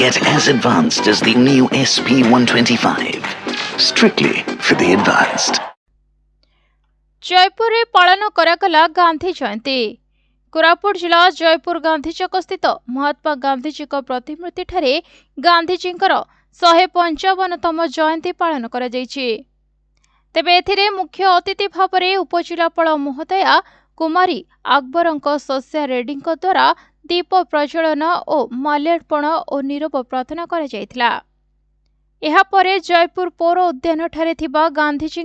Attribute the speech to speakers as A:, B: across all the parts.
A: get as advanced as the new SP125. Strictly for the advanced.
B: Jaipur में पालन करागला गांधी जयंती। कोरापुट जिला जयपुर गांधी चौक स्थित महात्मा गांधीजी प्रतिमूर्ति ठारे गांधीजी 155तम जयंती पालन करा जायछि। तेबे एथिरे मुख्य अतिथि भाव में उपजिलापाल महोदया कुमारी अकबरंक सस्या रेड्डी द्वारा दीप प्रज्वलन और माल्यार्पण और नीरव प्रार्थना करा जायथिला। एहा परे जयपुर पौर उद्यान ठारे थिबा गांधीजी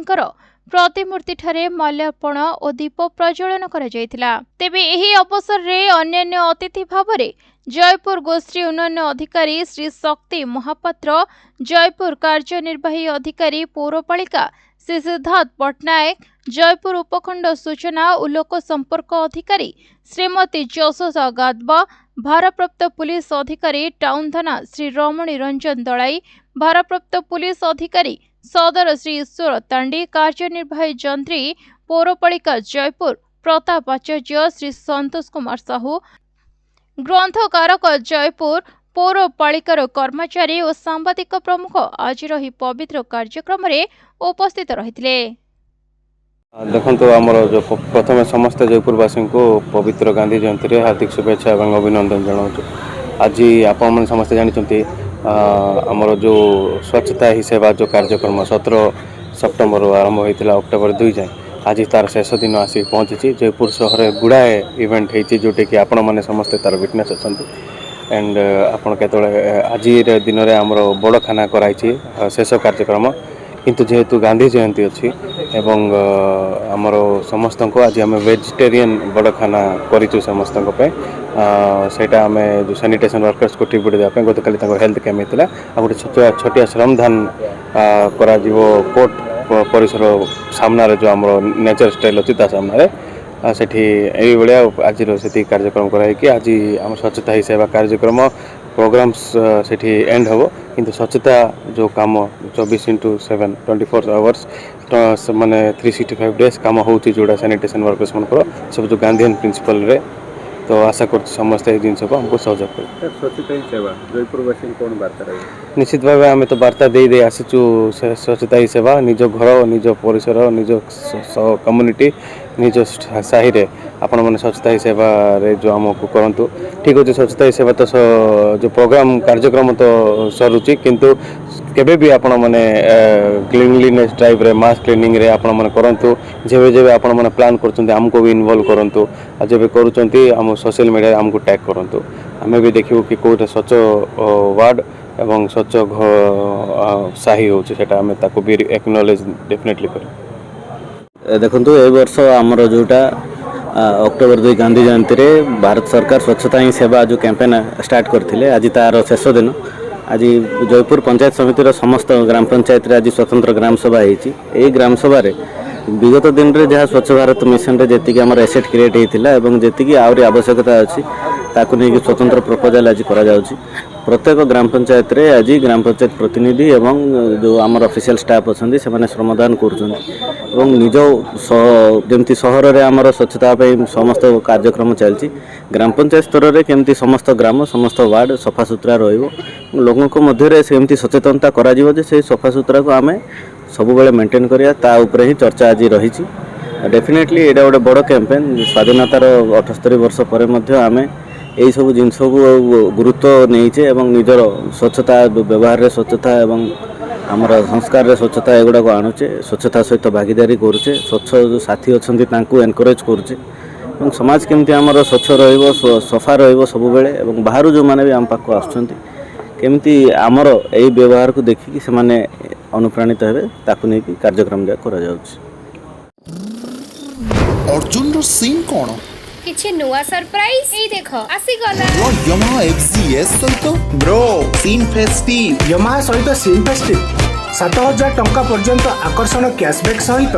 B: प्रतिमूर्ति ठारे माल्यार्पण और दीप प्रज्वलन करा जायथिला। तेबे एही अवसर रे अन्यान्य अतिथि भाव में जयपुर गोष्ठी उन्नयन अधिकारी श्री शक्ति महापात्र, जयपुर कार्यनिर्वाही अधिकारी पौरपालिका श्री सिद्धार्थ पट्टनायक, जयपुर उपखंड सूचना और लोक संपर्क अधिकारी श्रीमती जशोदा गादवा, भारप्राप्त पुलिस अधिकारी टाउन थाना श्री रमणी रंजन दलाई, भारप्राप्त पुलिस अधिकारी सदर श्री ईश्वर तांडी, कार्यनिर्वाही जंत्री पौरपालिका जयपुर प्रताप आचार्य श्री संतोष कुमार साहू, ग्रंथकारक जयपुर पौरपालिकार कर्मचारी और सांबादिक प्रमुख आज रही पवित्र कार्यक्रम रे उपस्थित रहिथिले।
C: देखो आमर जो प्रथम समस्त जयपुरवासी को पवित्र गांधी जयंती रे हार्दिक शुभेच्छा और अभिनंदन जनाऊँ। आज आपण समस्ते जानते आमर जो स्वच्छता ही सेवा जो कार्यक्रम 17 सेप्टेम्बर आरंभ होता अक्टोबर 2 जाए आज तार शेष दिन आसी पहुँची। जयपुर सहर गुड़ाए इवेंट होती जोटे कि आपण मैंने समस्ते तार विटनेस अच्छा एंड आपण केतले आज दिन में आमर बड़ खाना कराई शेष कार्यक्रम किंतु जेहेतु गांधी जयंती अच्छी एवं आमर समस्त को आज आम वेजिटेरियन बड़ खाना करूँ समस्त सेटा आम जो सैनिटेशन वर्कर्स को ट्रिब्यूट देवाई गत काली हेल्थ कैम्प होता आ गोटे छोटिया श्रमदान करा कोर्ट परिसर सामना जो आम नेचर स्टाइल अच्छी सामने सेठी भाया आज से कार्यक्रम कराई आज आम स्वच्छता ही सेवा कार्यक्रम प्रोग्राम्स सेठी एंड हम किंतु स्वच्छता जो काम 24/7 24 आवर्स माने 365 डेज काम होची जोड़ा सैनिटेशन वर्कर्स मन सब जो गांधीयन प्रिंसिपल रे तो आशा कर समस्त जिन को हमको सहयोग कर
D: स्वच्छता ही सेवा जयपुरवासी कौन वार्ता रही
C: निश्चित भाव आम तो वार्ता दे दे आसीचु स्वच्छता ही सेवा निज घर निज परिसर निज कम्युनिटी निज साहि रे आपण मैंने स्वच्छता ही सेवा रे जो आमको करंतु ठीक अच्छे स्वच्छता ही सेवा तो जो प्रोग्राम कार्यक्रम तो सरुचि किंतु केबे भी आपण मैंने क्लीनलीनेस ड्राइव रे मास क्लीनिंग रे आपण मैंने करंतु जेबे जेबे आपण मैंने प्लान करछन्ते हमको भी इन्वॉल्व करंतु आ जेबे करूछन्ते हम सोशल मीडिया हमको टैग करंतु आमे भी देखिबो कि कोठे स्वच्छ वार्ड एवं स्वच्छ साही होछि सेटा आमे ताको भी एक्नॉलेज डेफिनेटली कर।
E: देखंतु ए वर्ष हमर जोटा अक्टोबर 2 गांधी जयंती रे भारत सरकार स्वच्छता ही सेवा जो कैंपेन स्टार्ट करथिले आज तार शेष दिन आज जयपुर पंचायत समितिर समस्त ग्राम पंचायत रे आज स्वतंत्र ग्राम सभा होती। यही ग्राम सभा रे विगत दिन रे जहाँ स्वच्छ भारत मिशन रे जेतिकी हमर एसेट क्रिएट होता एवं जेतिकी आउरी आवश्यकता अच्छी ताकू नहीं स्वतंत्र प्रपोजल आज करा जाउची। प्रत्येक ग्राम पंचायत रे आज ग्राम पंचायत प्रतिनिधि एवं जो आमर ऑफिशियल स्टाफ अच्छा से माने श्रमदान कर निज जमती सहर रे आमर स्वच्छता समस्त कार्यक्रम चलती ग्राम पंचायत स्तर रे केमती समस्त ग्राम समस्त वार्ड सफा सुतरा रहिबो लोगों मध्य सेमती सचेतनता करा जिवो जे से सफा सुतरा को आमे सब बेले मेंटेन करिया ता ऊपर ही चर्चा आज रही। डेफिनेटली एटा गोटे बड़ कैंपेन स्वाधीनतार 78 वर्ष पर आमे यही सब जिनस को गुरुत्व नहीं एवं निजर स्वच्छता व्यवहार रे स्वच्छता एवं आमर संस्कार रे स्वच्छता एगुड़ा को आणुचे स्वच्छता सहित भागीदारी करुचे स्वच्छ जो साथी अच्छा एनकरेज करुचे समाज केमती आमर स्वच्छ रहिबो सफा रहिबो सब बेले एवं बाहर जो माने भी आम पाखु आसुचंती केमती आमर यही व्यवहार को देखिकी से माने अनुप्राणित हेबे ताकू नहीं कार्यक्रम करा जाउछि।
F: अर्जुन रो सीन कोन
G: किछि नुवा सरप्राइज एई देखो आसी गला
F: Yamaha XZS सहित ब्रो सीन फेस्टिव
H: Yamaha सहित सीन फेस्टिव 7000 टंका पर्यंत आकर्षण कैशबैक सहित